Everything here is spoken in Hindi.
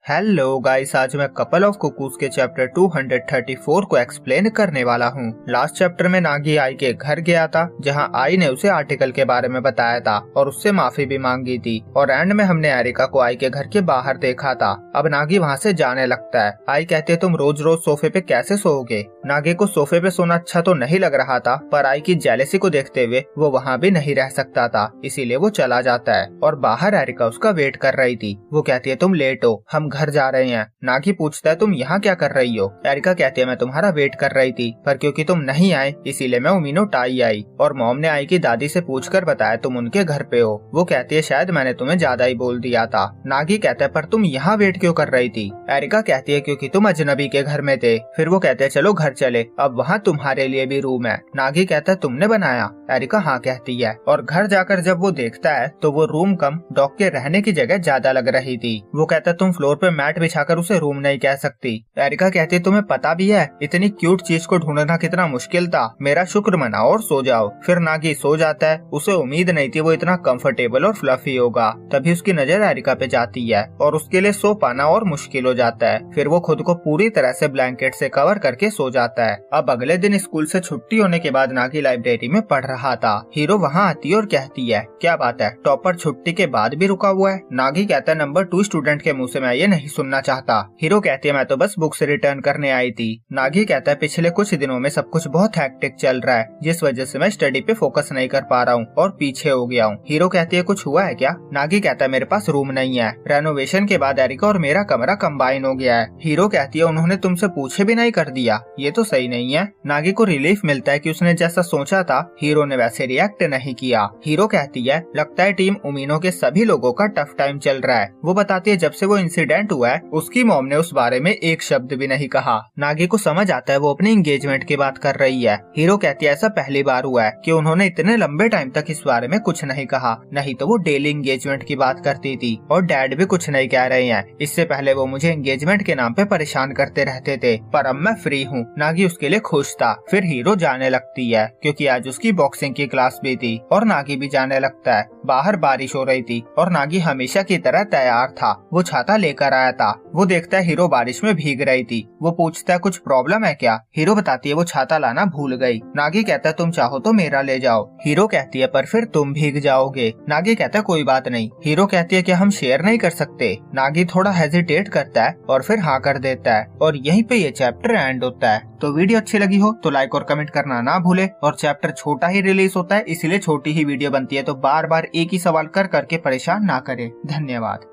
हेलो गाइस, आज मैं कपल ऑफ कुकूज के चैप्टर 234 को एक्सप्लेन करने वाला हूँ। लास्ट चैप्टर में नागी आई के घर गया था, जहाँ आई ने उसे आर्टिकल के बारे में बताया था और उससे माफी भी मांगी थी। और एंड में हमने एरिका को आई के घर के बाहर देखा था। अब नागी वहाँ से जाने लगता है। आई कहती है, तुम रोज रोज सोफे पे कैसे सोओगे? नागी को सोफे पे सोना अच्छा तो नहीं लग रहा था, पर आई की जेलेसी को देखते हुए वो वहाँ भी नहीं रह सकता था, इसीलिए वो चला जाता है। और बाहर एरिका उसका वेट कर रही थी। वो कहती है, तुम लेट हो, हम घर जा रहे हैं। नागी पूछता है, तुम यहाँ क्या कर रही हो? एरिका कहती है, मैं तुम्हारा वेट कर रही थी, पर क्योंकि तुम नहीं आए इसीलिए मैं उमीनो टाई आई। और मॉम ने आई की दादी से पूछकर बताया तुम उनके घर पे हो। वो कहती है, शायद मैंने तुम्हें ज्यादा ही बोल दिया था। नागी कहता है, पर तुम यहाँ वेट क्यों कर रही थी? एरिका कहती है, क्योंकि तुम अजनबी के घर में थे। फिर वो कहते हैं, चलो घर चले, अब वहाँ तुम्हारे लिए भी रूम है। नागी कहता है, तुमने बनाया? एरिका हाँ कहती है। और घर जाकर जब वो देखता है तो वो रूम कम डॉग के रहने की जगह ज्यादा लग रही थी। वो कहता है, तुम फ्लोर पे मैट बिछाकर उसे रूम नहीं कह सकती। एरिका कहती है, तुम्हें पता भी है इतनी क्यूट चीज को ढूंढना कितना मुश्किल था। मेरा शुक्र मनाओ और सो जाओ। फिर नागी सो जाता है। उसे उम्मीद नहीं थी वो इतना कंफर्टेबल और फ्लफी होगा। तभी उसकी नजर एरिका पे जाती है और उसके लिए सो पाना और मुश्किल हो जाता है। फिर वो खुद को पूरी तरह से ब्लैंकेट से कवर करके सो जाता है। अब अगले दिन स्कूल से छुट्टी होने के बाद नागी लाइब्रेरी में पढ़ रहा था। हीरो वहाँ आती है और कहती है, क्या बात है, टॉपर छुट्टी के बाद भी रुका हुआ है? नागी कहता है, नंबर 2 स्टूडेंट के मुँह से मैं ये नहीं सुनना चाहता। हीरो कहती है, मैं तो बस बुक्स रिटर्न करने आई थी। नागी कहता है, पिछले कुछ दिनों में सब कुछ बहुत हैक्टिक चल रहा है, जिस वजह से मैं स्टडी पे फोकस नहीं कर पा रहा हूँ और पीछे हो गया हूँ। हीरो कहती है, कुछ हुआ है क्या? नागी कहता है, मेरे पास रूम नहीं है। रेनोवेशन के बाद एरिका और मेरा कमरा कंबाइन हो गया है। हीरो कहती है, उन्होंने तुमसे पूछे भी नहीं कर दिया, ये तो सही नहीं है। नागी को रिलीफ मिलता है कि उसने जैसा सोचा था हीरो ने वैसे रिएक्ट नहीं किया। हीरो कहती है, लगता है टीम उमीनो के सभी लोगों का टफ टाइम चल रहा है। वो बताती है, जब से वो इंसिडेंट हुआ है उसकी मॉम ने उस बारे में एक शब्द भी नहीं कहा। नागी को समझ आता है वो अपनी एंगेजमेंट की बात कर रही है। हीरो कहती है, ऐसा पहली बार हुआ है कि उन्होंने इतने लंबे टाइम तक इस बारे में कुछ नहीं कहा, नहीं तो वो डेली एंगेजमेंट की बात करती थी और डैड भी कुछ नहीं कह रहे हैं। इससे पहले वो मुझे एंगेजमेंट के नाम पे परेशान करते रहते थे, पर अब मैं फ्री हूँ। नागी उसके लिए खुश था। फिर हीरो जाने लगती है क्योंकि आज उसकी बॉक्सिंग की क्लास भी थी और नागी भी जाने लगता है। बाहर बारिश हो रही थी और नागी हमेशा की तरह तैयार था। वो छाता लेकर आया था। वो देखता है हीरो बारिश में भीग रही थी। वो पूछता है, कुछ प्रॉब्लम है क्या? हीरो बताती है, वो छाता लाना भूल गई। नागी कहता है, तुम चाहो तो मेरा ले जाओ। हीरो कहती है, पर फिर तुम भीग जाओगे। नागी कहता है, कोई बात नहीं। हीरो कहती है, क्या हम शेयर नहीं कर सकते? नागी थोड़ा हेजिटेट करता है और फिर हाँ कर देता है और यहीं पे ये चैप्टर एंड होता है। तो वीडियो अच्छी लगी हो तो लाइक और कमेंट करना ना भूले। और चैप्टर छोटा ही रिलीज होता है, इसीलिए छोटी ही वीडियो बनती है, तो बार बार एक ही सवाल कर करके परेशान ना करे। धन्यवाद।